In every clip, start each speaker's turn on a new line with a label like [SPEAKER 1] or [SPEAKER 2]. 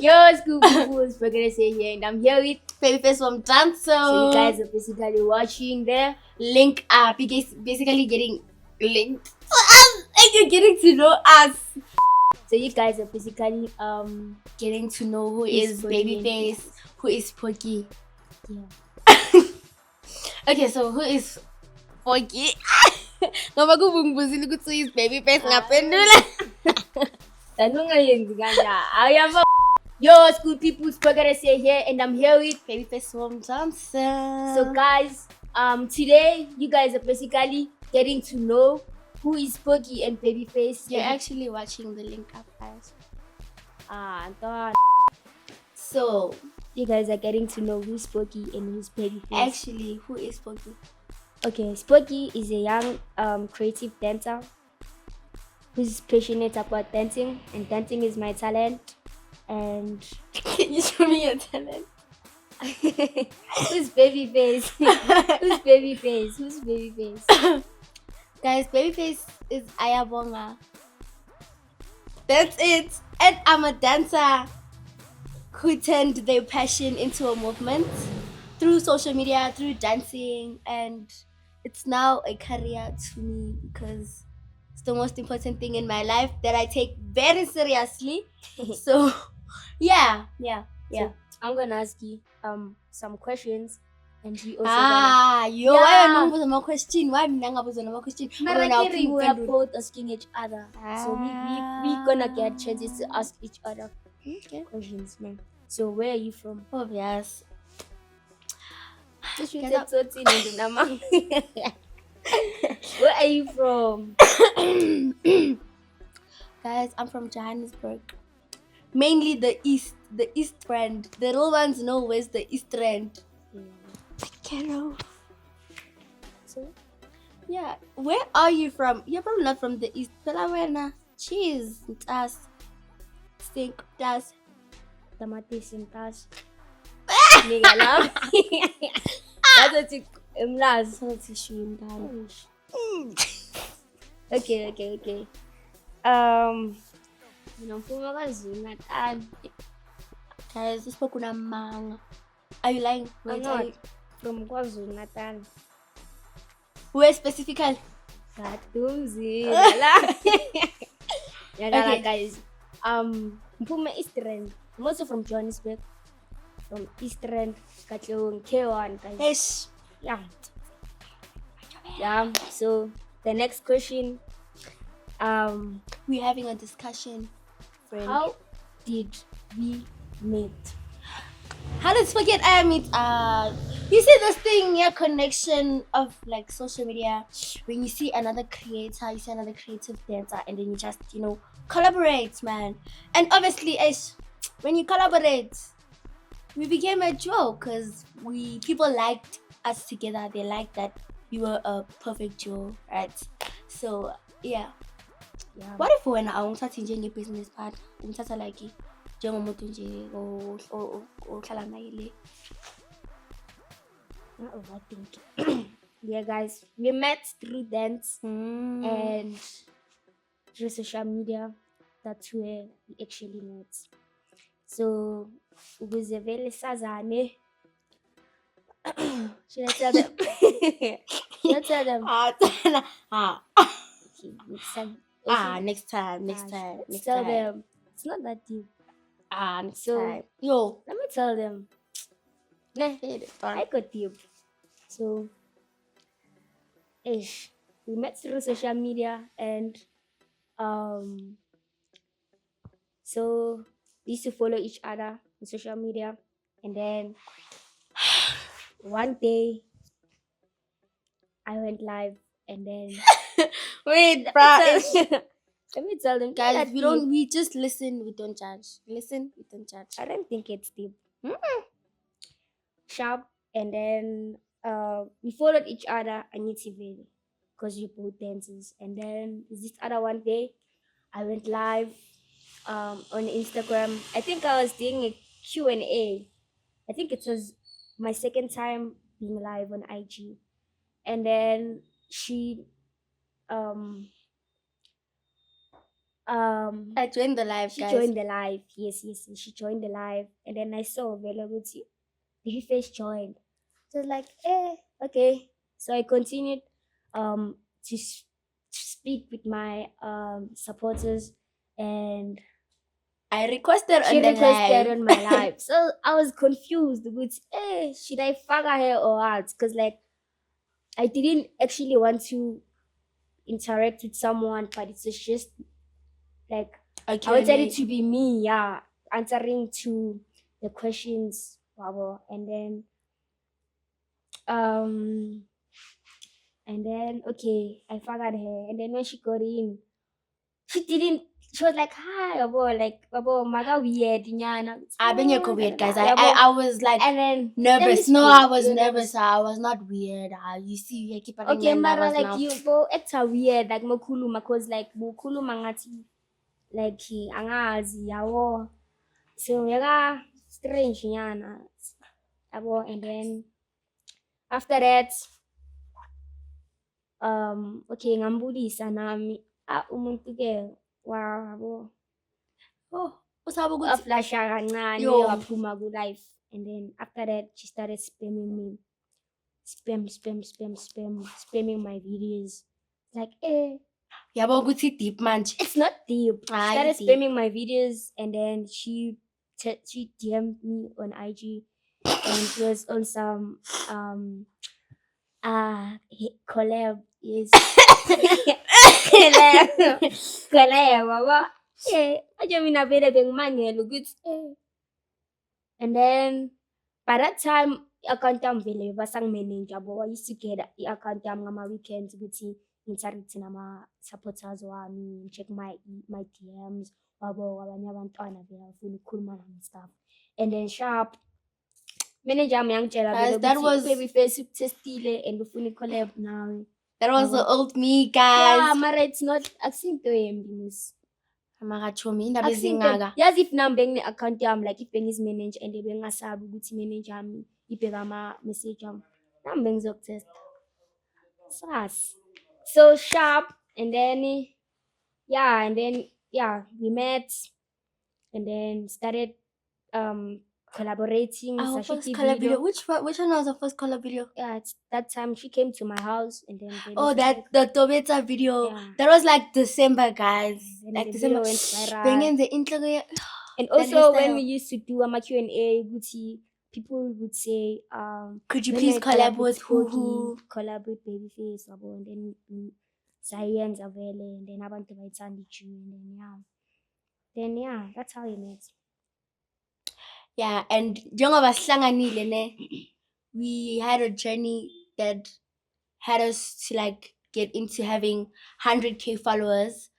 [SPEAKER 1] Yo, school peoples, we're gonna say here, and I'm here with
[SPEAKER 2] Babyface from Dancer.
[SPEAKER 1] So you guys are basically watching the
[SPEAKER 2] link up. You guys basically getting linked to us and you're getting to know us.
[SPEAKER 1] So you guys are basically
[SPEAKER 2] getting to know who is Babyface, who is Pokey.
[SPEAKER 1] Yeah.
[SPEAKER 2] Okay, so who is Pokey? Ngoba kubungibuzile ukuthi is Babyface ngaphendula.
[SPEAKER 1] Yo, school peoples, we're gonna say here, and I'm here with
[SPEAKER 2] Babyface from Dancer.
[SPEAKER 1] So guys, today you guys are basically getting to know who is Pokey and Babyface.
[SPEAKER 2] You're actually watching the link up, guys.
[SPEAKER 1] So you guys are getting to know who's Pokey and who's Babyface.
[SPEAKER 2] Actually, who is Pokey?
[SPEAKER 1] Okay, Pokey is a young creative dancer who's passionate about dancing, and dancing is my talent. And
[SPEAKER 2] can you show me your talent?
[SPEAKER 1] Who's Babyface? Who's Babyface? Who's Babyface?
[SPEAKER 2] Guys, Babyface is Ayabonga. That's it. And I'm a dancer who turned their passion into a movement through social media, through dancing, and it's now a career to me because it's the most important thing in my life that I take very seriously. So yeah.
[SPEAKER 1] So I'm gonna ask you some questions, and you also
[SPEAKER 2] why you know my question? Why me ngabuza my question?
[SPEAKER 1] We are both asking each other, so we gonna get chances to ask each other questions, man. So where are you from?
[SPEAKER 2] Obvious.
[SPEAKER 1] Where are you from?
[SPEAKER 2] Guys, I'm from Johannesburg. Mainly the East Rand. The real ones know where's the East Rand. Carol. So, yeah. Where are you from? You're probably not from the East. Pelawena. Cheese. Tas. Stink. Tas.
[SPEAKER 1] Tamatis and tas. That's what you last. Okay.
[SPEAKER 2] Guys, this spoke kuna manga. Are you lying?
[SPEAKER 1] I'm not from KwaZulu Natal.
[SPEAKER 2] Where specifically?
[SPEAKER 1] Okay, guys. Mpume East Rand. I'm also from Johannesburg. From East Rand, Katlehong, K1, guys.
[SPEAKER 2] Yes.
[SPEAKER 1] Yeah. So the next question.
[SPEAKER 2] We're having a discussion, friend.
[SPEAKER 1] How did we meet?
[SPEAKER 2] How did forget I meet? You see this thing, connection of like social media. When you see another creator, you see another creative dancer, and then you just collaborate, man. And obviously, when you collaborate, we became a duo because people liked us together. They liked that we were a perfect duo, right? So yeah. What if when I want to business part, ngithatha like njengomuntu nje ohlala naye le.
[SPEAKER 1] Not overthink. Yeah, guys, we met through dance and through social media. That's where we actually met. So ukuze vele sazane. Should I tell them? Should I tell them?
[SPEAKER 2] Next time.
[SPEAKER 1] Tell them. It's not that deep.
[SPEAKER 2] Next time. Yo,
[SPEAKER 1] let me tell them. I got deep. So, we met through social media, and so we used to follow each other on social media, and then one day I went live, and then
[SPEAKER 2] wait, bruh.
[SPEAKER 1] Let me tell them,
[SPEAKER 2] guys, we just listen, we don't judge. Listen, we don't judge.
[SPEAKER 1] I don't think it's deep. Sharp, and then we followed each other on YouTube because we both dancers. And then this other one day, I went live on Instagram. I think I was doing a Q&A. I think it was my second time being live on IG. And then she
[SPEAKER 2] I joined the live,
[SPEAKER 1] she
[SPEAKER 2] guys.
[SPEAKER 1] joined the live. Yes, she joined the live, and then I saw Vela Gucci. He first joined. So I was like, okay. So I continued to speak with my supporters, and
[SPEAKER 2] I requested
[SPEAKER 1] she
[SPEAKER 2] on the
[SPEAKER 1] requested
[SPEAKER 2] live.
[SPEAKER 1] on my live. So I was confused with, should I fuck her or what? Because like I didn't actually want to interact with someone, but it's just like
[SPEAKER 2] Okay,
[SPEAKER 1] I wanted it to be me, answering to the questions, bubble, and then okay, I forgot her, and then when she got in, she didn't. She was like, "Hi, babo, maga weird, nyana."
[SPEAKER 2] I've been your weird, guys.
[SPEAKER 1] Yabo.
[SPEAKER 2] I was like
[SPEAKER 1] And then
[SPEAKER 2] nervous.
[SPEAKER 1] let me
[SPEAKER 2] No,
[SPEAKER 1] speak.
[SPEAKER 2] I was
[SPEAKER 1] You're
[SPEAKER 2] nervous. I was not weird. You see, I keep
[SPEAKER 1] Okay, Mara, like
[SPEAKER 2] now.
[SPEAKER 1] you go extra weird, like mokuluma, cause like mokuluma ngati, like angazi, yawo. So yaka strange nyana, yabo, and then after that, okay, ngambulisa nami, umuntu ke, wabo.
[SPEAKER 2] Oh, what's up, good?
[SPEAKER 1] Waflasha kancane,
[SPEAKER 2] Yo.
[SPEAKER 1] waphuma ku-live, and then after that she started spamming me, spamming my videos, like
[SPEAKER 2] Yabo guti deep man.
[SPEAKER 1] it's not deep. She
[SPEAKER 2] Ah,
[SPEAKER 1] started
[SPEAKER 2] it's deep.
[SPEAKER 1] spamming my videos, and then she DM'd me on IG, and it was on some collab. Yes. Collab, baba. Aja mina vele bengimangele ukuthi and then by that time i-account yami vele basangimanager yabo. I used to get i-account yami ngama-weekends ukuthi interact nama-supporters wami, check my DMs wabo, abanye abantwana vele bafuna ukukhuluma nami stuff, and then sharp manager yami yangitshela vele
[SPEAKER 2] That
[SPEAKER 1] ukuthi
[SPEAKER 2] was-
[SPEAKER 1] baby face ukutestile and ufuna i-collab nawe.
[SPEAKER 2] That was the old me,
[SPEAKER 1] Yeah,
[SPEAKER 2] guys.
[SPEAKER 1] mara it's not akusinto embi mus.
[SPEAKER 2] Amagachomi, indaba
[SPEAKER 1] Akusinto
[SPEAKER 2] ezingaga.
[SPEAKER 1] yazi if nami bengine-account yami, like if bengizi-manager and bengingasabi ukuthi i-manager yami ibheke ama-message ami, nami bengizokutesta sas. So sharp, and then we met, and then started collaborating.
[SPEAKER 2] Our
[SPEAKER 1] Sashiti
[SPEAKER 2] first collab video.
[SPEAKER 1] video.
[SPEAKER 2] Which one was the first collab video?
[SPEAKER 1] Yeah, it's that time she came to my house, and then
[SPEAKER 2] Oh, that the Tobeta video.
[SPEAKER 1] Yeah.
[SPEAKER 2] That was like December, guys.
[SPEAKER 1] And
[SPEAKER 2] Like
[SPEAKER 1] the
[SPEAKER 2] December.
[SPEAKER 1] video went viral.
[SPEAKER 2] Bringing the intro.
[SPEAKER 1] And also when
[SPEAKER 2] hairstyle.
[SPEAKER 1] we used to do a Q&A, people would say,
[SPEAKER 2] Could you
[SPEAKER 1] when
[SPEAKER 2] please
[SPEAKER 1] I
[SPEAKER 2] collab with
[SPEAKER 1] Skoki,
[SPEAKER 2] who?
[SPEAKER 1] collab with Babyface, yabo, and then Science Avele, and then abantu bayithanda iJu, and then that's how we met.
[SPEAKER 2] Yeah, and njengoba sihlanganile ne, we had a journey that had us to like get into having 100k followers.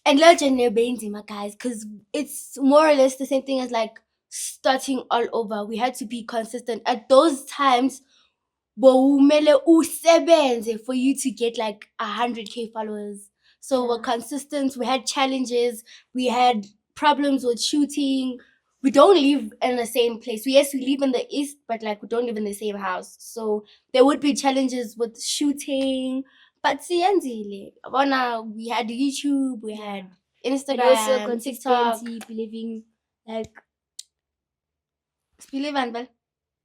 [SPEAKER 2] And legendary benzima, guys, because it's more or less the same thing as like starting all over. We had to be consistent. At those times, bowumele usebenze for you to get like 100k followers. So we're consistent. We had challenges. We had problems with shooting. We don't live in the same place. Yes, we live in the east, but like we don't live in the same house. So there would be challenges with shooting. But siyenzile. Abona, we had YouTube, we had
[SPEAKER 1] And
[SPEAKER 2] Instagram,
[SPEAKER 1] also
[SPEAKER 2] TikTok.
[SPEAKER 1] consistency, believing, like,
[SPEAKER 2] Believe and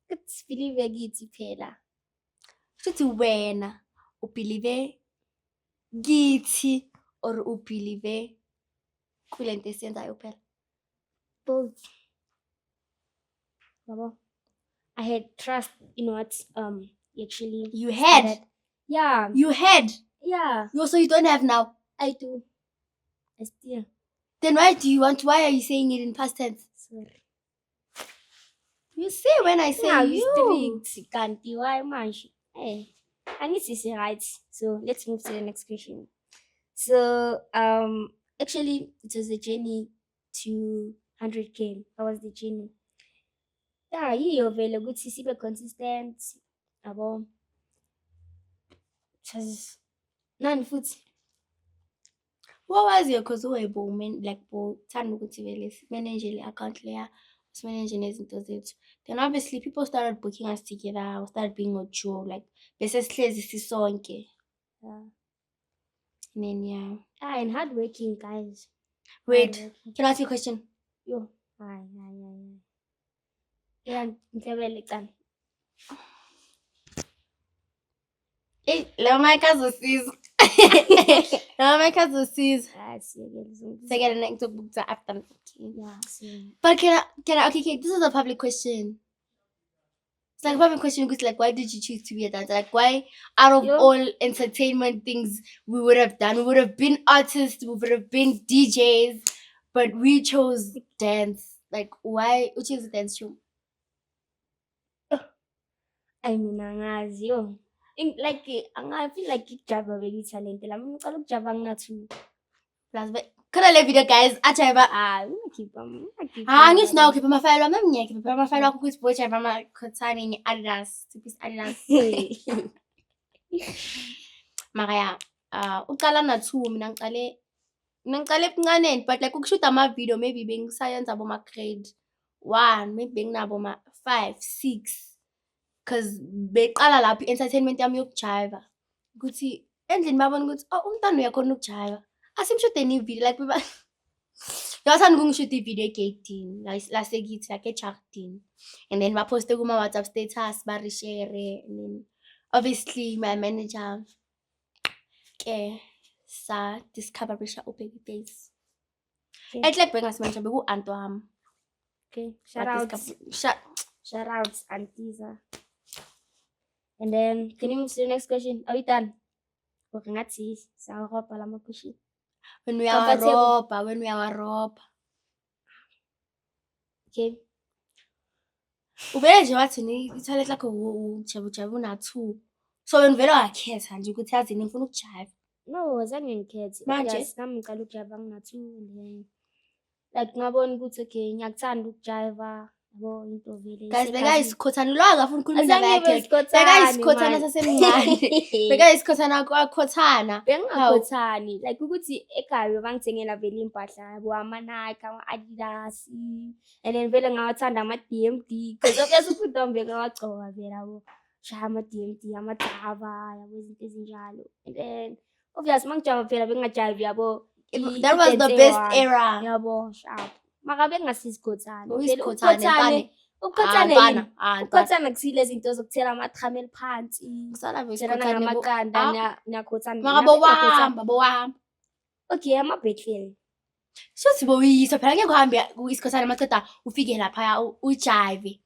[SPEAKER 1] it's believe githi phela.
[SPEAKER 2] Futhi wena ubelieve kithi or ubelieve kule nto esiyenzayo phela.
[SPEAKER 1] Both. Baba, I had trust in what actually
[SPEAKER 2] You had.
[SPEAKER 1] started. Yeah.
[SPEAKER 2] You had.
[SPEAKER 1] Yeah,
[SPEAKER 2] You also you don't have now.
[SPEAKER 1] I do. I still.
[SPEAKER 2] Then why are you saying it in past tense?
[SPEAKER 1] Sorry.
[SPEAKER 2] You see when I say
[SPEAKER 1] Now
[SPEAKER 2] you.
[SPEAKER 1] strict, kanti why manje? Hey, I need to say right. So let's move to the next question. So actually it was a journey to 100k. That was the journey. Yeah, yiyo vele ukuthi sibe consistent. Yabo. Just nani futhi.
[SPEAKER 2] What was your cause like thanda ukuthi vele manage le account leya, manage nezinto zethu. Then obviously people started booking us together, we started being a duo, like bese sihlezi sisonke.
[SPEAKER 1] Yeah.
[SPEAKER 2] And then
[SPEAKER 1] And hardworking guys.
[SPEAKER 2] Wait,
[SPEAKER 1] okay.
[SPEAKER 2] can I ask you a question?
[SPEAKER 1] Yo. Hayi. Yeah, ngicabele cala.
[SPEAKER 2] Lawa mic azosiza. Lawa mic azosiza.
[SPEAKER 1] Siyekele zonke.
[SPEAKER 2] Sekele ngizokubukisa after.
[SPEAKER 1] Yeah, siyekele.
[SPEAKER 2] But can I okay, this is a public question. It's like a public question because like why did you choose to be a dancer? Like why out of
[SPEAKER 1] Yo.
[SPEAKER 2] all entertainment things we would have done, we would have been artists, we would have been DJs, but we chose dance. Like why you choose dance show?
[SPEAKER 1] Ay mina angazi yo. Like I feel like ikujava bekuyitalent lami ngicala ukujava ngina-2.
[SPEAKER 2] Plus but could I video guys? Achieva.
[SPEAKER 1] Ngiyakhipha.
[SPEAKER 2] Ngisho nawe ukhipha amafayili wami nami ngiyakhipha amafayili wakho ukuthi bojayiva amakhothane nge-Adidas, two-piece Adidas. Mara ya uqala na-2 mina ngiqale ebuncaneni but like ukushuta ama-video maybe bengisayenza boma-grade 1 maybe benginabo ma-5, 6 cause beqala lapho i-entertainment yami yokujayiva ukuthi endlini babona ukuthi umntwana uyakhona ukujayiva asimshudeni ivideo like yawathanda ukungishuta ivideo egeyidini lasekithi like ejardini and then baposte kuma-WhatsApp status barishere and then obviously my manager ke sa-discoverisha uBaby Face. Like bengasimanje beku-aunt wami.
[SPEAKER 1] Okay, shout outs Antisa. And then can you move to the next question? Are we done? Okay, ngathi sawuropa lama question.
[SPEAKER 2] When we are ropa.
[SPEAKER 1] Okay.
[SPEAKER 2] Ubele nje wathi i-talent lakho ujabujabu una-2. So wena vele wakhetha nje ukuthi yazi ngifuna ukujayiva.
[SPEAKER 1] No, azange ngikhethe.
[SPEAKER 2] Manje?
[SPEAKER 1] Yes, nami ngicala ukujayiva ngina-2 and then like ngabona ukuthi okay ngiyakuthanda ukujayiva yabo into vele.
[SPEAKER 2] Guys bekayisikhothana lo akafuna ukukhuluma indaba
[SPEAKER 1] Azange
[SPEAKER 2] yakhe.
[SPEAKER 1] besikhothane,
[SPEAKER 2] Bekayisikhothana
[SPEAKER 1] man.
[SPEAKER 2] sasemncane. Bekayisikhothana kwakhothana.
[SPEAKER 1] Bengingakhothani like ukuthi ekhaya bangithengela vele impahla yabo ama-Nike, ama-Adidas and then vele ngawathanda ama-DMD because obviously ufuntombi ngawagcoka vele yabo. Shaya ama-DMD, ama-Java yabo izinto ezinjalo and then obviously mangijava phela bengingajayivi yabo.
[SPEAKER 2] That was the best era.
[SPEAKER 1] Yabo, sharp. Mara bengasikhothane.
[SPEAKER 2] Uyikhothane
[SPEAKER 1] Ukhothana kusile izinto zokuthela ama-tramel phansi.
[SPEAKER 2] Kusala
[SPEAKER 1] Thelana ngamaqanda niyakhothana.
[SPEAKER 2] Bohamba.
[SPEAKER 1] Okay, ama-Bethel.
[SPEAKER 2] Shuthi boyiswa phela ngeke uhambe isikhothana maceda ufike lapha ujayive.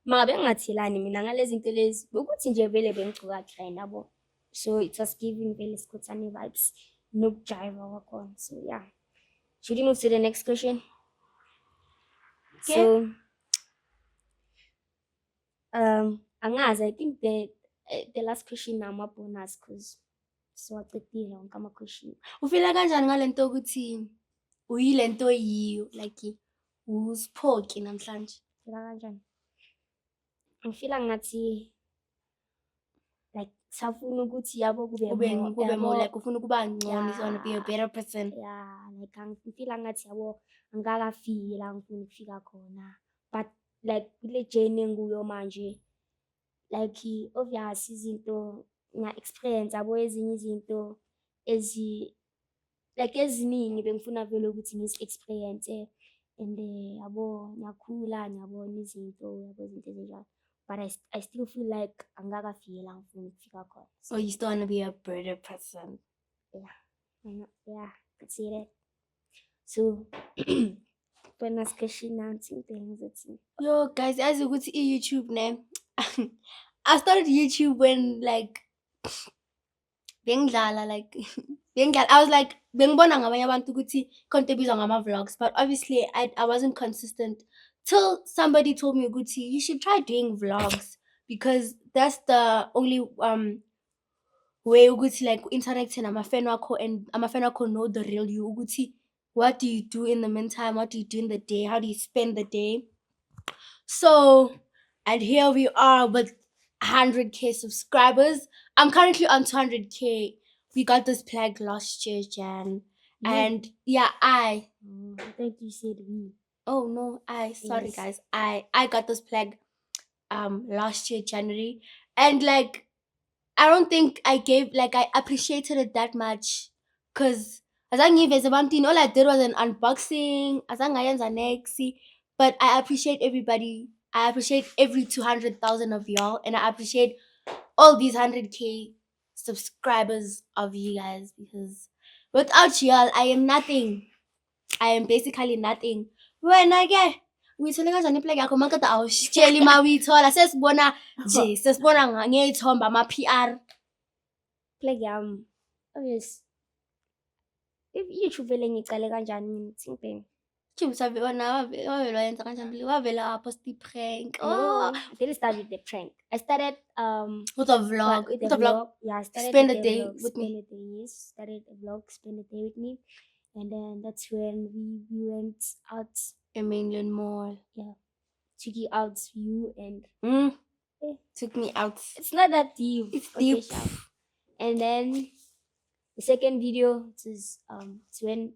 [SPEAKER 1] Mara bengingathelani mina ngalezi zinto lezi ukuthi nje vele bengigcoka kahle yabo. So it was giving vele isikhothane vibes nokujayiva kwakhona. So yeah. Should we move to the next question?
[SPEAKER 2] Okay.
[SPEAKER 1] So angazi, I think the last question nama bonus cause siwaqedile wonke ama-question.
[SPEAKER 2] Ufila kanjani ngalento ukuthi uyilento yiyo like usiphoki namhlanje?
[SPEAKER 1] Ufila kanjani? Ngifila ngathi like safuna ukuthi yabo
[SPEAKER 2] kube more like ufuna ukuba ngcono, you want to be a better person.
[SPEAKER 1] Yeah, like ngifila ngathi yabo angakafiki la ngifuna ukufika khona but like kule journey enguyo manje like obvious izinto nga-experience yabo ezinye izinto eziningi bengifuna vele ukuthi ngisi-experience and yabo ngiyakhula ngiyabona izinto yabo izinto ezinjalo but I still feel like angakafiki la ngifuna ukufika khona.
[SPEAKER 2] So you still want to be a better person?
[SPEAKER 1] Yeah, could see that. So bonus question now things.
[SPEAKER 2] Yo guys, as you go to YouTube name, I started YouTube when like bengidlala like I was like bengibona ngabanye abantu ukuthi konke ebizwa ngama-vlogs but obviously I wasn't consistent till somebody told me ukuthi you should try doing vlogs because that's the only way ukuthi like interact namafan wakho and amafan wakho know the real you ukuthi what do you do in the meantime, what do you do in the day, how do you spend the day. So and here we are with 100k subscribers. I'm currently on 200k. We got this plug last year, Jan. And yeah, I
[SPEAKER 1] think you said we.
[SPEAKER 2] Oh no, sorry guys. I got this plug last year, January. And like I don't think I appreciated it that much because Azange ngiveze ebantwini. All I did was an unboxing. Azange ngayenza next. But I appreciate everybody. I appreciate every 200,000 of y'all. And I appreciate all these 100K subscribers of you guys. Because without y'all, I am nothing. I am basically nothing. Wena ke uyithole kanjani iplug yakho makade awusitsheli ma uyithola sesibona nje sesibona ngeyithomba ama PR.
[SPEAKER 1] Plug yami. Obvious. If YouTube vele ngicale kanjani mina Thinkbang.
[SPEAKER 2] YouTube sabe wena wavela wayenza kanjani wavela post prank.
[SPEAKER 1] No, I didn't start with the prank. I started
[SPEAKER 2] With a vlog.
[SPEAKER 1] with
[SPEAKER 2] With a vlog.
[SPEAKER 1] Yeah, I started
[SPEAKER 2] Spend
[SPEAKER 1] with
[SPEAKER 2] a
[SPEAKER 1] the
[SPEAKER 2] day
[SPEAKER 1] vlog,
[SPEAKER 2] with me.
[SPEAKER 1] Spend a day, yes. Started a vlog, spend a day with me. And then that's when we went out,
[SPEAKER 2] A Mainland Mall.
[SPEAKER 1] took you out you and
[SPEAKER 2] Took me out.
[SPEAKER 1] it's not that deep.
[SPEAKER 2] It's
[SPEAKER 1] Okay,
[SPEAKER 2] deep.
[SPEAKER 1] sharp. And then the second video is it's when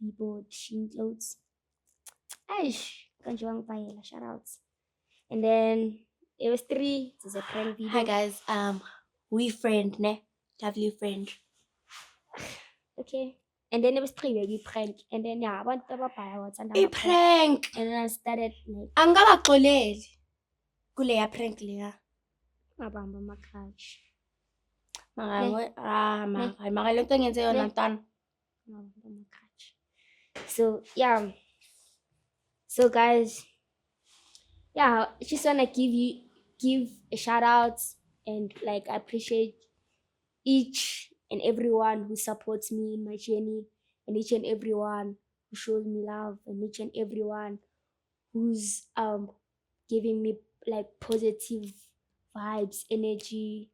[SPEAKER 1] we bought Shein clothes. Aish, kanjwang paella, shout outs. And then it was 3. It was a prank video.
[SPEAKER 2] Hi guys. We friend ne. Lovely friend.
[SPEAKER 1] Okay. And then it was 3 we prank. And then yeah, abantu ababhaya wathanda
[SPEAKER 2] A
[SPEAKER 1] ama-prank.
[SPEAKER 2] prank.
[SPEAKER 1] And then I started like
[SPEAKER 2] Angabaxoleli. Kuleya prank leya.
[SPEAKER 1] ngabamba ama-clutch.
[SPEAKER 2] Makalento ngenze yona ntwana.
[SPEAKER 1] Ngabamba ama-clutch. So yeah. So guys, yeah, I just wanna give a shout out and like I appreciate each and everyone who supports me in my journey, and each and everyone who shows me love, and each and everyone who's giving me like positive vibes, energy,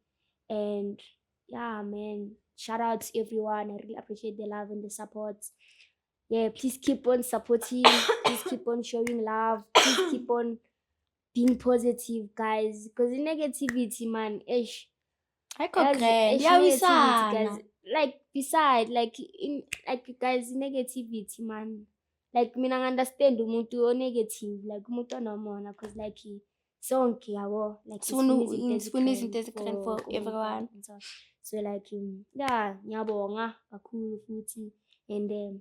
[SPEAKER 1] and yeah, man, shout out to everyone. I really appreciate the love and the support. Yeah, please keep on supporting, please keep on showing love, please keep on being positive, guys, because the negativity, man, ish.
[SPEAKER 2] Ayikho grand. Iyawisana.
[SPEAKER 1] Guys, like beside like in like guys negativity, man, like mina understand umuntu o negative, like umuntu onomona, because like sonke yabo like
[SPEAKER 2] Sifuna izinto ezigrand for
[SPEAKER 1] uNkulunkulu
[SPEAKER 2] everyone.
[SPEAKER 1] and so like yeah, ngiyabonga kakhulu futhi. And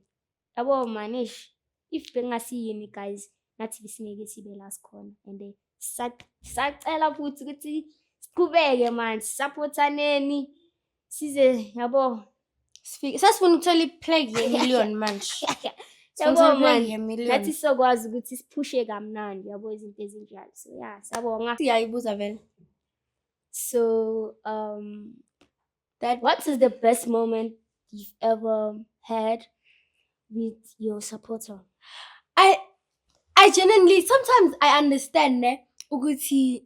[SPEAKER 1] yabo manish, if bengasiyini guys nathi bisingeke sibe la sikhona. And sacela futhi ukuthi siqhubeke man, supportaneni size yabo
[SPEAKER 2] Sasifuna ukuthola iplug ye-million manje.
[SPEAKER 1] yabo man,
[SPEAKER 2] ye-million.
[SPEAKER 1] nathi sizokwazi ukuthi siphushe kamnandi yabo izinto ezinjalo. So yeah, sabonga.
[SPEAKER 2] Siyayibuza vele.
[SPEAKER 1] So what is the best moment you've ever had with your supporter?
[SPEAKER 2] I genuinely sometimes I understand ne ukuthi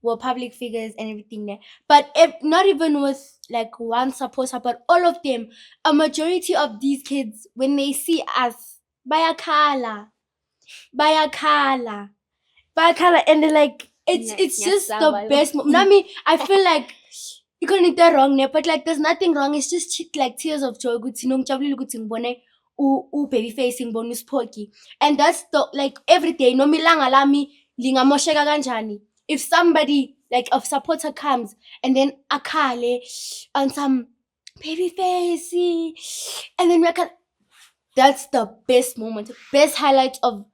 [SPEAKER 2] we're public figures and everything ne, but not even with like one supporter, but all of them, a majority of these kids when they see us bayakhala and they're like it's just the best I feel like you couldn't do wrong ne, but like there's nothing wrong, it's just like tears of joy ukuthi nongijabulile ukuthi ngibone baby facing ngibona uSphoki. And that's the like every day noma ilanga lami lingamosheka kanjani, if somebody like a supporter comes and then akhale on some baby face and then that's the best moment, best highlight of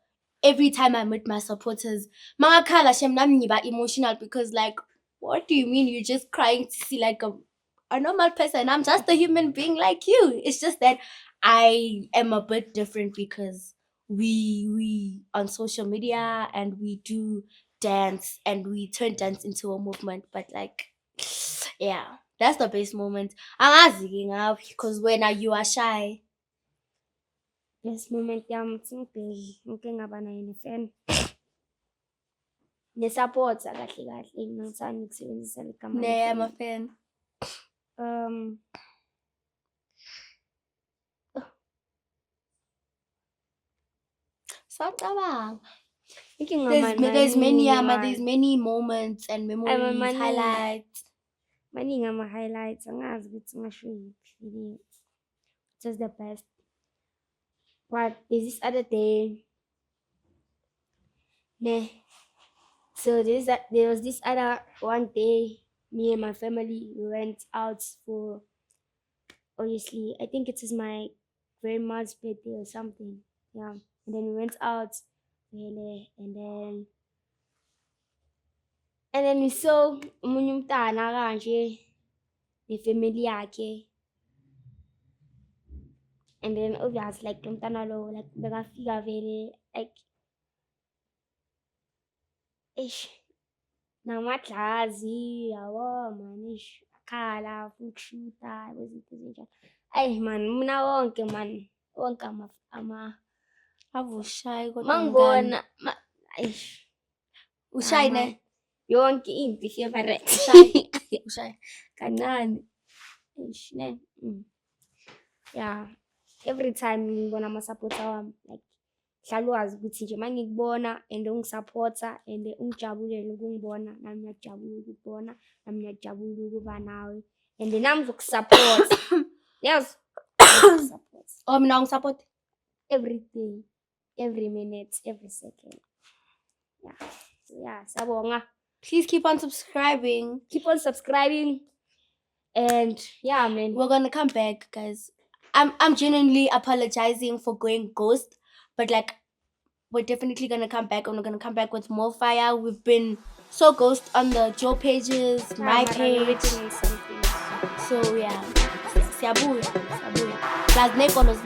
[SPEAKER 2] every time I'm with my supporters. Mangakhala shem nami ngiba emotional because like what do you mean you're just crying to see like a normal person? I'm just a human being like you. It's just that I am a bit different because we on social media and we do dance and we turn dance into a movement. But like yeah, that's the best moment. Angazi-ke ngawe because when you are shy.
[SPEAKER 1] Best moment yami Thinkbang ngike ngaba nayo ne-fan ne-supporter kahle kahle, ngithanda ukusebenzisa igama
[SPEAKER 2] Ne, I'm a fan. Sacabanga. There's many moments and memories,
[SPEAKER 1] maningi.
[SPEAKER 2] highlights.
[SPEAKER 1] Maningi ama-highlights, angazi ukuthi ngasho yiphi. It was the best. But there's this other day, so there was this other one day, me and my family, we went out for, obviously, I think it was my grandma's birthday or something. Yeah. And then we went out, really, and then we saw omunye umntana kanje nefamily yakhe. And then obviously like lo mntana lo like bekafika vele like ish namadlazi yabo man ish akhala afuna ukushuta kwezinto ezinjalo. Ayi man mina wonke
[SPEAKER 2] Ave ushayi kodwa
[SPEAKER 1] mangibona ish
[SPEAKER 2] ushayi ne
[SPEAKER 1] yonke impi favorite
[SPEAKER 2] ushayi
[SPEAKER 1] kancane ish ne yeah, every time ngibona ama-supporter wami like hlala wazi ukuthi nje uma ngikubona and ungisupporta and ungijabulele ukungibona nami ngiyajabula ukukubona nami ngiyajabula ukuba nawe and nami ngizokusupport. Yes. Support
[SPEAKER 2] oh mina ngisupport
[SPEAKER 1] every day, every minute, every second. Yeah. So yeah, sabonga.
[SPEAKER 2] please keep on subscribing.
[SPEAKER 1] Keep on subscribing. And yeah, man.
[SPEAKER 2] We're gonna come back, guys. I'm genuinely apologizing for going ghost, but like we're definitely gonna come back and we're gonna come back with more fire. We've been so ghost on the Joe pages, my page. So yeah. Siabuya. Plus Nepal is